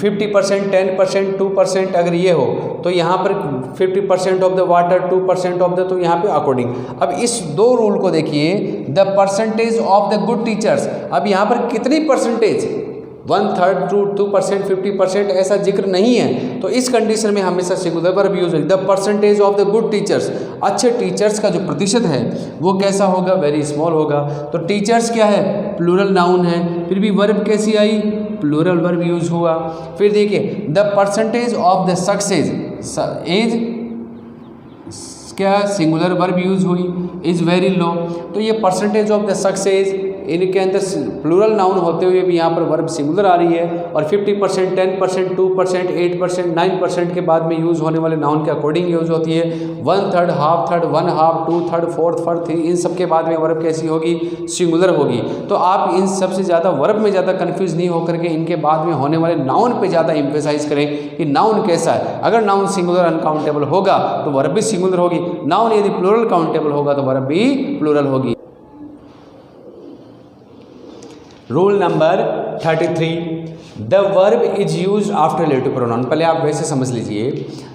50%, 10%, 2% अगर ये हो तो यहाँ पर 50% of the water, 2% of the, तो यहाँ पे अकॉर्डिंग। अब इस दो रूल को देखिए, the percentage of the good teachers. अब यहाँ पर कितनी परसेंटेज, 1/3, 2%, 50% ऐसा जिक्र नहीं है, तो इस कंडीशन में हमेशा सिंगुलर वर्ब यूज होगी। The percentage of the good teachers, अच्छे टीचर्स का जो प्रतिशत है वो कैसा होगा, वेरी स्मॉल होगा। तो टीचर्स क्या है, प्लूरल नाउन है, फिर भी वर्ब कैसी आई, प्लूरल वर्ब यूज हुआ। फिर देखिए, the percentage of the success is क्या, सिंगुलर वर्ब यूज हुई, इज वेरी लो। तो ये परसेंटेज ऑफ द सक्सेस, इनके अंदर प्लूरल नाउन होते हुए भी यहाँ पर वर्ब सिंगुलर आ रही है। और 50%, 10%, 2%, 8%, 9% के बाद में यूज़ होने वाले नाउन के अकॉर्डिंग यूज़ होती है। 1/3, हाफ थर्ड, 1/2, 2/3, 4/4, 3, इन सब के बाद में वर्ब कैसी होगी, सिंगुलर होगी। तो आप इन सबसे ज़्यादा वर्ब में ज़्यादा कन्फ्यूज़ नहीं होकर के इनके बाद में होने वाले नाउन पे ज़्यादा एम्फेसाइज करें कि नाउन कैसा है। अगर नाउन सिंगुलर अनकाउंटेबल होगा तो वर्ब भी सिंगुलर होगी, नाउन यदि प्लूरल काउंटेबल होगा तो वर्ब भी प्लूरल होगी। Rule number 33, the verb is use after relative pronoun. पहले आप वैसे समझ लीजिए,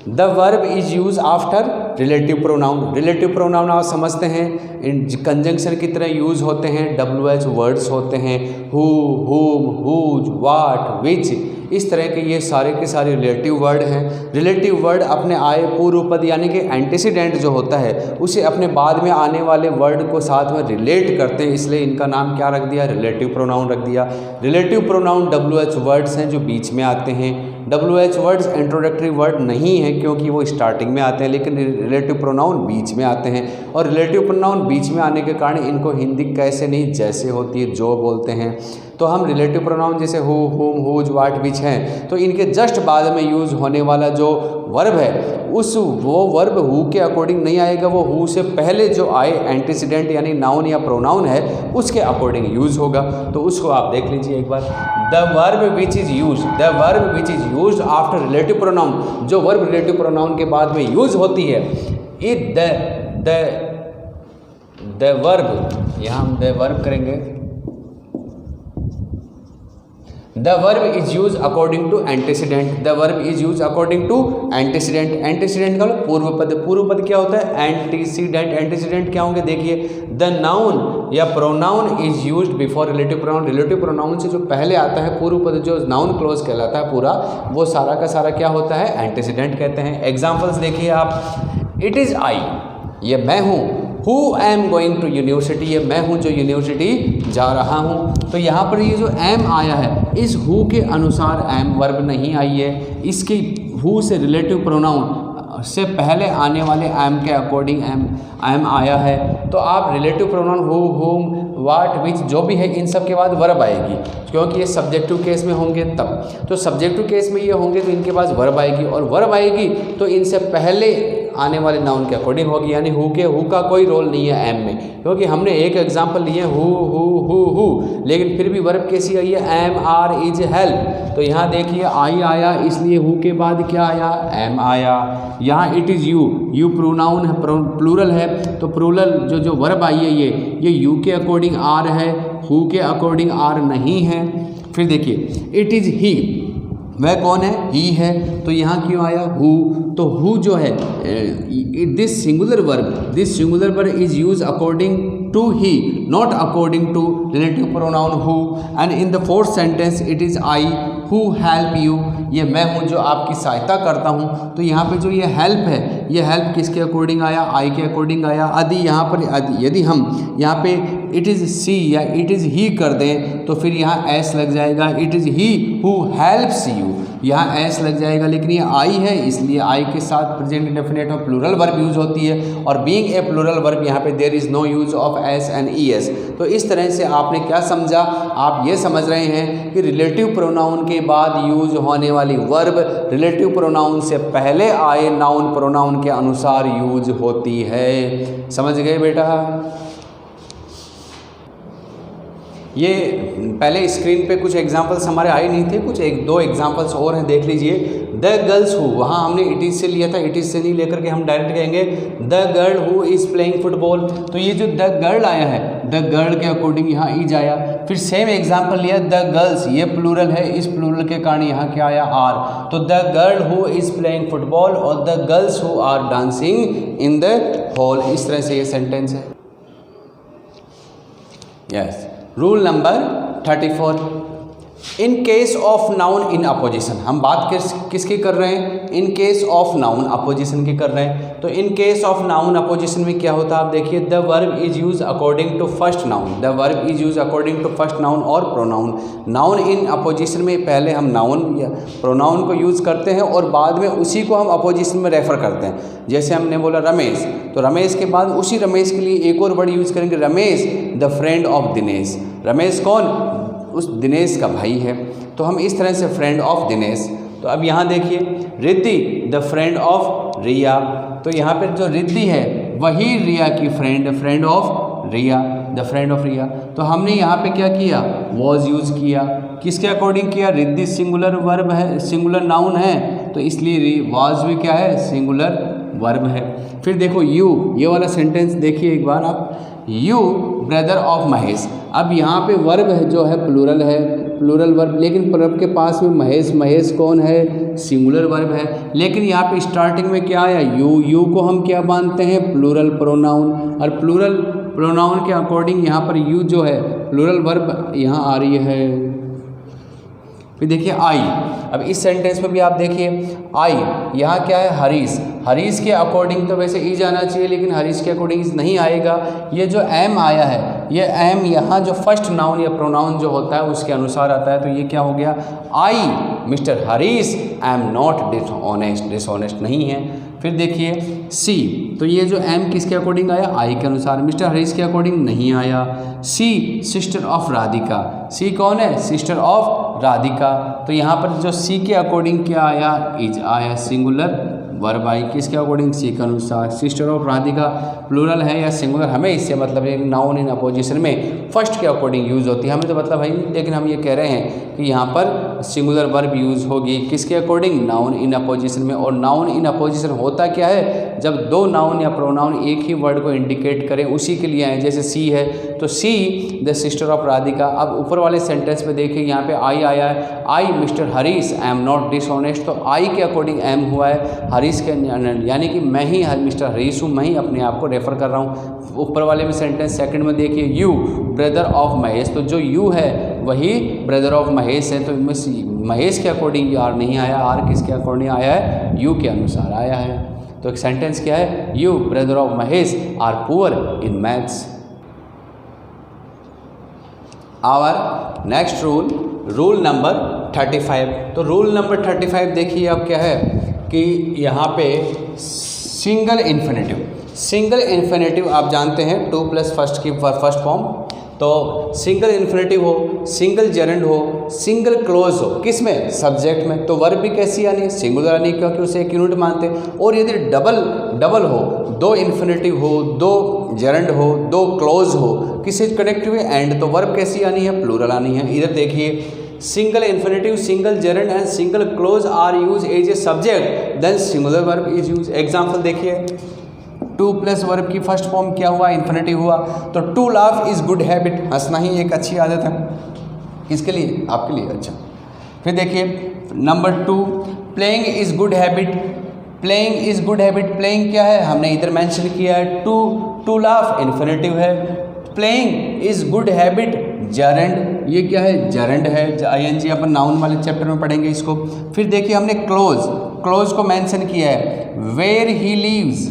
the verb is use after relative pronoun. Relative pronoun आप समझते हैं इन कंजंक्शन की तरह यूज होते हैं, WH वर्ड्स होते हैं, हु, हुम, हुज, वाट, विच, इस तरह के ये सारे के सारे रिलेटिव वर्ड हैं। रिलेटिव वर्ड अपने आए पूर्व पद यानी कि एंटीसीडेंट जो होता है उसे अपने बाद में आने वाले वर्ड को साथ में रिलेट करते हैं, इसलिए इनका नाम क्या रख दिया, रिलेटिव प्रोनाउन रख दिया। रिलेटिव प्रोनाउन WH वर्ड्स हैं जो बीच में आते हैं। WH वर्ड्स इंट्रोडक्टरी वर्ड नहीं है क्योंकि वो स्टार्टिंग में आते हैं, लेकिन रिलेटिव प्रोनाउन बीच में आते हैं। और रिलेटिव प्रोनाउन बीच में आने के कारण इनको हिंदी कैसे नहीं जैसे होती है जो बोलते हैं। तो हम रिलेटिव प्रोनाउन जैसे हु, हुम, हुज, वाट, विच हैं, तो इनके जस्ट बाद में यूज़ होने वाला जो वर्ब है वो वर्ब हु के अकॉर्डिंग नहीं आएगा, वो हु से पहले जो आए एंटीसीडेंट यानी नाउन या प्रोनाउन है उसके अकॉर्डिंग यूज़ होगा। तो उसको आप देख लीजिए एक बार। The verb which is use, the verb which is use after relative pronoun, जो वर्ब रिलेटिव प्रोनाउन के बाद में यूज़ होती है, इट द वर्ब, यहाँ हम द वर्ब करेंगे, the verb is use according to antecedent. The verb is use according to antecedent. Antecedent का पूर्व पद, पूर्व पद क्या होता है, एंटीसीडेंट। एंटीसीडेंट क्या होंगे देखिए, द नाउन या pronoun is used before relative pronoun. Relative pronoun से जो पहले आता है पूर्व पद जो नाउन क्लोज कहलाता है पूरा, वो सारा का सारा क्या होता है, एंटीसीडेंट कहते हैं। एग्जाम्पल्स देखिए आप, इट इज़ आई, ये मैं हूँ। Who am going to university, ये मैं हूँ जो यूनिवर्सिटी जा रहा हूँ। तो यहाँ पर ये जो एम आया है, इस हु के अनुसार एम वर्ब नहीं आई है, इसके हु से रिलेटिव प्रोनाउन से पहले आने वाले एम के अकॉर्डिंग एम आया है। तो आप रिलेटिव प्रोनाउन हु, हुम, वाट, विच जो भी है इन सब के बाद वर्ब आएगी, क्योंकि ये सब्जेक्टिव केस में होंगे तब। तो सब्जेक्टिव केस में ये होंगे तो इनके पास वर्ब आएगी, और वर्ब आएगी तो इनसे पहले आने वाले नाउन के अकॉर्डिंग होगी, यानी हु का कोई रोल नहीं है एम में, क्योंकि हमने एक एग्जांपल लिए हु, लेकिन फिर भी वर्ब कैसी आई है, एम, आर, इज, हेल्प। तो यहाँ देखिए आई आया, इसलिए हु के बाद क्या आया, एम आया। यहाँ इट इज़ यू प्रोनाउन है, प्लूरल है, तो प्लूरल जो वर्ब आई है ये यू के अकॉर्डिंग आर है, हु के अकॉर्डिंग आर नहीं है। फिर देखिए इट इज़ ही, वह कौन है, ही है, तो यहाँ क्यों आया हु। तो हु जो है, this singular verb is use according to he, not according to relative pronoun who. And in the fourth sentence it is I who help you, ये मैं हूँ जो आपकी सहायता करता हूँ। तो यहाँ पे जो ये हेल्प है, ये हेल्प किसके अकॉर्डिंग आया, आई के अकॉर्डिंग आया। यदि हम यहाँ पे इट इज़ सी या इट इज़ ही कर दें तो फिर यहाँ एस लग जाएगा, it is he who helps you. यहाँ एस लग जाएगा, लेकिन ये आई है इसलिए आई के साथ प्रेजेंट इंडेफिनिट में प्लूरल वर्ब यूज होती है, और बीइंग ए प्लूरल वर्ब यहाँ पे there is no use of S and E S. तो इस तरह से आपने क्या समझा, आप ये समझ रहे हैं कि रिलेटिव प्रोनाउन के बाद यूज होने वाली वर्ब रिलेटिव प्रोनाउन से पहले आए नाउन प्रोनाउन के अनुसार यूज होती है। समझ गए बेटा? ये पहले स्क्रीन पे कुछ एग्जांपल्स हमारे आए नहीं थे, कुछ एक दो एग्जांपल्स और हैं, देख लीजिए। द गर्ल्स हु, वहाँ हमने इट इज़ से लिया था, इट इज़ से नहीं लेकर के हम डायरेक्ट कहेंगे the girl who is playing football. तो ये जो द गर्ल आया है, द गर्ल के अकॉर्डिंग यहाँ इज आया। फिर सेम एग्जाम्पल लिया द गर्ल्स, ये प्लूरल है, इस प्लूरल के कारण यहाँ क्या आया आर। तो the girl who is playing football और the girls who are dancing in the hall. इस तरह से ये सेंटेंस है। Yes. Rule number 34, in case of noun in apposition. हम बात किसकी कर रहे हैं? In case of noun apposition की कर रहे हैं। तो in case of noun apposition में क्या होता है आप देखिए, the verb is use according to first noun, the verb is use according to first noun और प्रोनाउन। नाउन इन अपोजिशन में पहले हम नाउन या प्रोनाउन को यूज़ करते हैं और बाद में उसी को हम अपोजिशन में रेफर करते हैं। जैसे हमने बोला रमेश, तो रमेश के बाद उसी रमेश के लिए एक और वर्ड यूज़ करेंगे, Ramesh the friend of Dinesh. Ramesh कौन? उस दिनेश का भाई है, तो हम इस तरह से फ्रेंड ऑफ दिनेश। तो अब यहाँ देखिए, Riddhi the friend of Riya. तो यहाँ पर जो रिद्धि है वही रिया की friend, friend of Riya, the friend of Riya. तो हमने यहाँ पे क्या किया? वॉज यूज़ किया। किसके अकॉर्डिंग किया? रिद्धि सिंगुलर वर्ब है, सिंगुलर नाउन है, तो इसलिए वॉज भी क्या है? सिंगुलर वर्ब है। फिर देखो यू, ये वाला सेंटेंस देखिए एक बार आप, यू ब्रदर ऑफ महेश। अब यहाँ पे वर्ब है जो है प्लूरल है, प्लूरल वर्ब, लेकिन वर्ब के पास में महेश, महेश कौन है? सिंगुलर वर्ब है। लेकिन यहाँ पे स्टार्टिंग में क्या आया? यू, यू को हम क्या मानते हैं? प्लूरल प्रोनाउन, और प्लूरल प्रोनाउन के अकॉर्डिंग यहाँ पर यू जो है प्लूरल वर्ब यहाँ आ रही है। फिर देखिए आई, अब इस सेंटेंस में भी आप देखिए आई, यहाँ क्या है? हरीश। हरीश के अकॉर्डिंग तो वैसे ई जाना चाहिए, लेकिन हरीश के अकॉर्डिंग नहीं आएगा। ये जो एम आया है, ये एम यहाँ जो फर्स्ट नाउन या प्रोनाउन जो होता है उसके अनुसार आता है। तो ये क्या हो गया? I Mr Harish I am not dishonest, dishonest नहीं है। फिर देखिए सी, तो ये जो एम किसके अकॉर्डिंग आया? आई के अनुसार। मिस्टर हरीश के अकॉर्डिंग नहीं आया। सी सिस्टर ऑफ राधिका, सी कौन है? Sister of Radhika. तो यहाँ पर जो सी के अकॉर्डिंग क्या आया? इज आया, सिंगुलर वर्ब आई, किसके अकॉर्डिंग? सी के अनुसार। सिस्टर ऑफ राधिका प्लूरल है या सिंगुलर, हमें इससे मतलब है नाउन इन अपोजिशन में फर्स्ट के अकॉर्डिंग यूज़ होती है, हमें तो मतलब है नहीं, लेकिन हम ये कह रहे हैं कि यहाँ पर सिंगुलर वर्ब यूज़ होगी किसके अकॉर्डिंग? नाउन इन अपोजिशन में। और नाउन इन अपोजिशन होता क्या है? जब दो नाउन या प्रोनाउन एक ही वर्ड को इंडिकेट करें, उसी के लिए आए। जैसे सी है तो see the sister of Radhika. अब ऊपर वाले सेंटेंस में देखिए यहाँ पे आई आया है, I Mr Harish I am not dishonest. तो आई के अकॉर्डिंग एम हुआ है, हरीश के यानी कि मैं ही मिस्टर हरीश हूँ, मैं ही अपने आप को रेफर कर रहा हूँ। ऊपर वाले में सेंटेंस सेकंड में देखिए यू ब्रदर ऑफ महेश, तो जो यू है वही ब्रदर ऑफ महेश है। तो महेश के अकॉर्डिंग आर नहीं आया, आर किसके अकॉर्डिंग आया है? यू के अनुसार आया है। तो एक सेंटेंस क्या है? You brother of Mahesh are poor in maths. Our next rule, rule number 35। तो रूल नंबर 35 देखिए अब क्या है कि यहाँ पे सिंगल इन्फिनेटिव, सिंगल इन्फिनेटिव आप जानते हैं 2 प्लस फर्स्ट की फर्स्ट फॉर्म। तो सिंगल इन्फिनेटिव हो, सिंगल जेरेंड हो, सिंगल क्लोज हो, किस में? सब्जेक्ट में। तो वर्ब भी कैसी आनी? सिंगुलर आनी, क्योंकि उसे एक यूनिट मानते हैं। और यदि डबल हो, दो इन्फिनेटिव हो, दो जेरेंड हो, दो क्लोज हो, किससे कनेक्ट हुए? एंड। तो वर्ब कैसी आनी है? प्लूरल आनी है। इधर देखिए single infinitive, single gerund and single clause are use as a subject, then singular verb is use. Example देखिए, 2 प्लस वर्ब की फर्स्ट फॉर्म क्या हुआ? इन्फिनेटिव हुआ। तो to laugh is good habit, हंसना ही एक अच्छी आदत है। किसके लिए? आपके लिए। अच्छा, फिर देखिए number 2, playing is good habit. Playing is good habit, playing क्या है? हमने इधर मेंशन किया है। टू लाफ इन्फिनेटिव है। Playing is good habit gerund, ये क्या है? जेरेंड है, ING अपन नाउन वाले चैप्टर में पढ़ेंगे इसको। फिर देखिए हमने क्लोज को मेंशन किया है। Where he lives,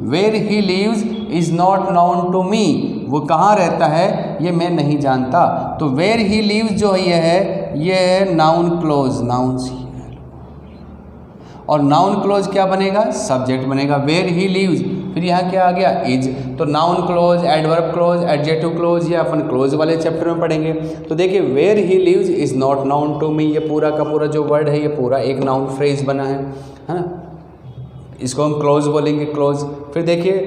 where he lives is not known to me, वो कहाँ रहता है ये मैं नहीं जानता। तो वेयर ही लीव्स जो ये है नाउन क्लोज, नाउन और नाउन क्लोज क्या बनेगा, सब्जेक्ट बनेगा, वेयर ही लिव्स। फिर यहाँ क्या आ गया, इज। तो noun clause, adverb clause, adjective clause ये अपन क्लोज वाले चैप्टर में पढ़ेंगे। तो देखिए where he lives is not known to me, ये पूरा का पूरा जो वर्ड है ये पूरा एक नाउन फ्रेज बना है ना, इसको हम क्लोज बोलेंगे, क्लोज। फिर देखिए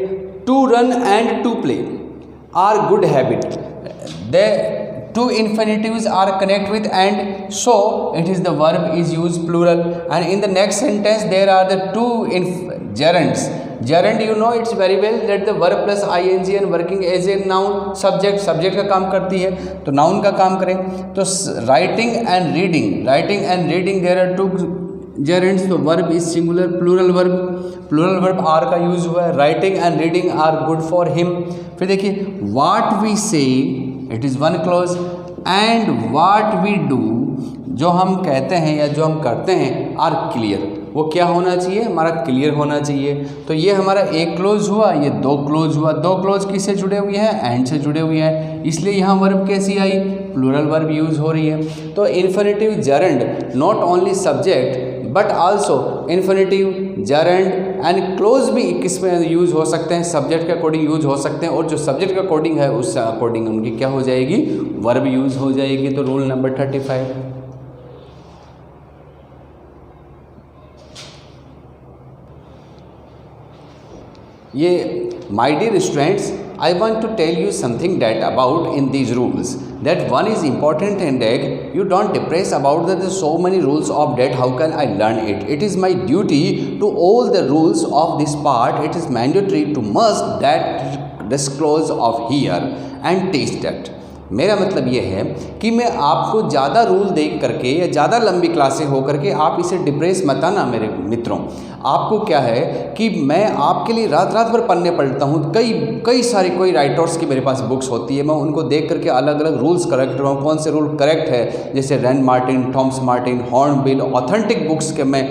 to run and to play are good habit, they two infinitives are connect with and, so it is the verb is used plural. And in the next sentence there are the two gerunds. Gerund you know it's very well that the verb plus ing and working as a noun, subject का काम करती है तो noun का काम करें। तो writing and reading there are two gerunds, तो verb is singular, plural verb are का यूज हुआ है, writing and reading are good for him। फिर देखिए what we say it is one clause and what we do, जो हम कहते हैं या जो हम करते हैं आर क्लियर, वो क्या होना चाहिए, हमारा क्लियर होना चाहिए। तो ये हमारा एक क्लोज हुआ, ये दो क्लोज हुआ। दो क्लोज किससे जुड़े हुए हैं, एंड से जुड़े हुए हैं, इसलिए यहाँ वर्ब कैसी आई, प्लूरल वर्ब यूज हो रही है। तो infinitive gerund not only subject but also infinitive gerund and clause भी किस में यूज़ हो सकते हैं, सब्जेक्ट के अकॉर्डिंग यूज हो सकते हैं, और जो सब्जेक्ट के अकॉर्डिंग है उस अकॉर्डिंग उनकी क्या हो जाएगी, वर्ब यूज हो जाएगी। तो रूल नंबर 35, ये my dear students I want to tell you something that about in these rules, that one is important and that you don't depress about that there's so many rules of that how can I learn it. It is my duty to all the rules of this part, it is mandatory to must that disclose of here and taste that। मेरा मतलब ये है कि मैं आपको ज़्यादा rule देख करके या ज़्यादा लंबी क्लासें हो करके आप इसे डिप्रेस मत आना मेरे मित्रों। आपको क्या है कि मैं आपके लिए रात रात भर पढ़ने पढ़ता हूँ, कई सारी कोई राइटर्स की मेरे पास बुक्स होती है, मैं उनको देख करके अलग अलग रूल्स करेक्ट हूँ, कौन से रूल करेक्ट है, जैसे Wren and Martin, Thomas Martin, Hornbill, authentic books के मैं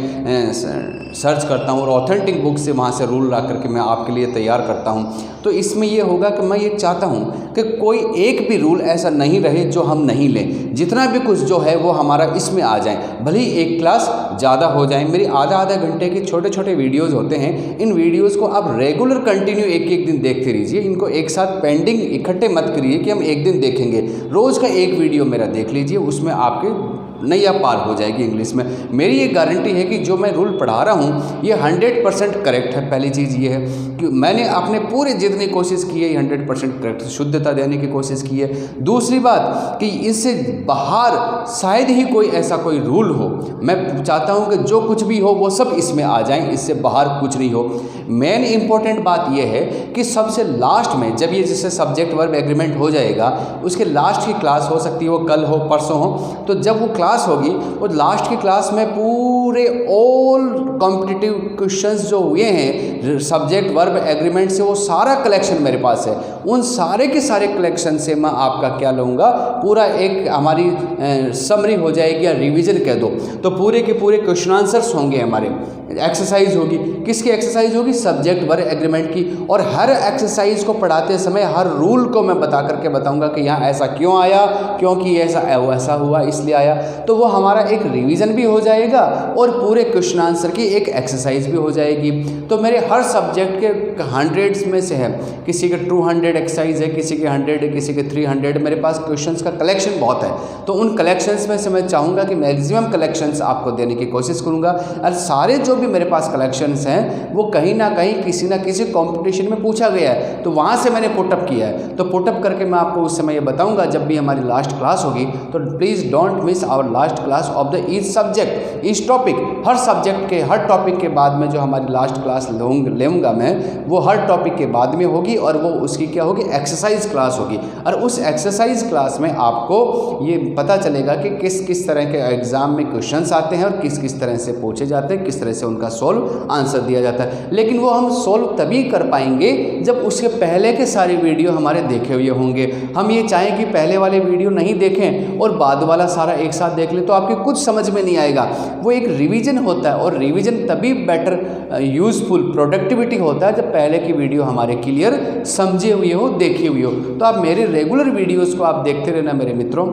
सर्च करता हूँ और ऑथेंटिक बुक से वहाँ से रूल ला करके मैं आपके लिए तैयार करता हूँ। तो इसमें ये होगा कि मैं ये चाहता हूँ कि कोई एक भी रूल ऐसा नहीं रहे जो हम नहीं लें, जितना भी कुछ जो है वो हमारा इसमें आ जाए, भले ही एक क्लास ज़्यादा हो जाए। मेरी आधा घंटे के छोटे छोटे वीडियोज़ होते हैं, इन वीडियोज़ को आप रेगुलर कंटिन्यू एक दिन देखते रहिए, इनको एक साथ पेंडिंग इकट्ठे मत करिए कि हम एक दिन देखेंगे, रोज़ का एक वीडियो मेरा देख लीजिए, उसमें आपके नैया पार हो जाएगी इंग्लिश में। मेरी ये गारंटी है कि जो मैं रूल पढ़ा रहा हूँ ये 100% करेक्ट है। पहली चीज़ ये है कि मैंने अपने पूरे जितनी कोशिश की है 100% करेक्ट शुद्धता देने की कोशिश की है। दूसरी बात कि इससे बाहर शायद ही कोई ऐसा कोई रूल हो, मैं चाहता हूँ कि जो कुछ भी हो वो सब इसमें आ जाए, इससे बाहर कुछ नहीं हो। मेन इंपॉर्टेंट बात यह है कि सबसे लास्ट में जब ये जैसे सब्जेक्ट वर्ब एग्रीमेंट हो जाएगा, उसके लास्ट की क्लास हो सकती है वो कल हो परसों हो, तो जब वो क्लास होगी वो लास्ट की क्लास में पूरे ऑल कॉम्पिटिटिव क्वेश्चंस जो हुए हैं सब्जेक्ट वर्ब एग्रीमेंट से, वो सारा कलेक्शन मेरे पास है। उन सारे के सारे कलेक्शन से मैं आपका क्या लूँगा, पूरा एक हमारी समरी हो जाएगी या रिवीजन कह दो, तो पूरे के पूरे क्वेश्चन आंसर्स होंगे, हमारे एक्सरसाइज होगी। किसकी एक्सरसाइज होगी, सब्जेक्ट वर्ब एग्रीमेंट की। और हर एक्सरसाइज को पढ़ाते समय हर रूल को मैं बता करके बताऊंगा कि यहाँ ऐसा क्यों आया, क्योंकि ऐसा हुआ इसलिए आया। तो वो हमारा एक रिवीजन भी हो जाएगा और पूरे क्वेश्चन आंसर की एक एक्सरसाइज भी हो जाएगी। तो मेरे हर सब्जेक्ट के 100 में से है, किसी के 200 एक्सरसाइज है, किसी के 100 है, किसी के 300, मेरे पास क्वेश्चंस का कलेक्शन बहुत है। तो उन कलेक्शंस में से मैं चाहूँगा कि मैक्सिमम कलेक्शंस आपको देने की कोशिश करूँगा। और सारे जो भी मेरे पास कलेक्शंस हैं वो कहीं ना कहीं किसी ना किसी कंपटीशन में पूछा गया है, तो वहाँ से मैंने पुटअप किया है। तो पुटअप करके मैं आपको उस समय ये बताऊँगा जब भी हमारी लास्ट क्लास होगी। तो please don't miss our last class of the each subject, each topic. हर सब्जेक्ट के हर टॉपिक के बाद में जो हमारी लास्ट क्लास लूँगा मैं, वो हर टॉपिक के बाद में होगी और वो उसकी क्या होगी, एक्सरसाइज क्लास होगी। और उस एक्सरसाइज क्लास में आपको ये पता चलेगा कि किस किस तरह के एग्ज़ाम में क्वेश्चंस आते हैं और किस किस तरह से पूछे जाते हैं, किस तरह से उनका सोल्व आंसर दिया जाता है। लेकिन वो हम सोल्व तभी कर पाएंगे जब उसके पहले के सारे वीडियो हमारे देखे हुए होंगे। हम ये चाहें कि पहले वाले वीडियो नहीं देखें और बाद वाला सारा एक साथ देख लें तो आपके कुछ समझ में नहीं आएगा। वो एक रिवीजन होता है और रिवीजन तभी बेटर यूज़फुल प्रोडक्टिविटी होता है जब पहले की वीडियो हमारे क्लियर समझे हुए हो, देखे हुए हो। तो आप मेरे रेगुलर वीडियोज़ को आप देखते रहना मेरे मित्रों।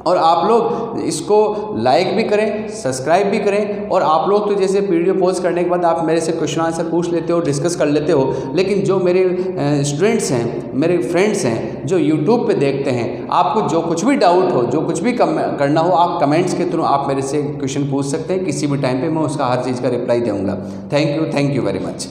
और आप लोग इसको लाइक भी करें, सब्सक्राइब भी करें। और आप लोग तो जैसे वीडियो पोस्ट करने के बाद आप मेरे से क्वेश्चन आंसर पूछ लेते हो, डिस्कस कर लेते हो, लेकिन जो मेरे स्टूडेंट्स हैं, मेरे फ्रेंड्स हैं जो यूट्यूब पे देखते हैं, आपको जो कुछ भी डाउट हो, जो कुछ भी करना हो, आप कमेंट्स के थ्रू आप मेरे से क्वेश्चन पूछ सकते हैं। किसी भी टाइम पे मैं उसका हर चीज़ का रिप्लाई दूंगा। Thank you very much.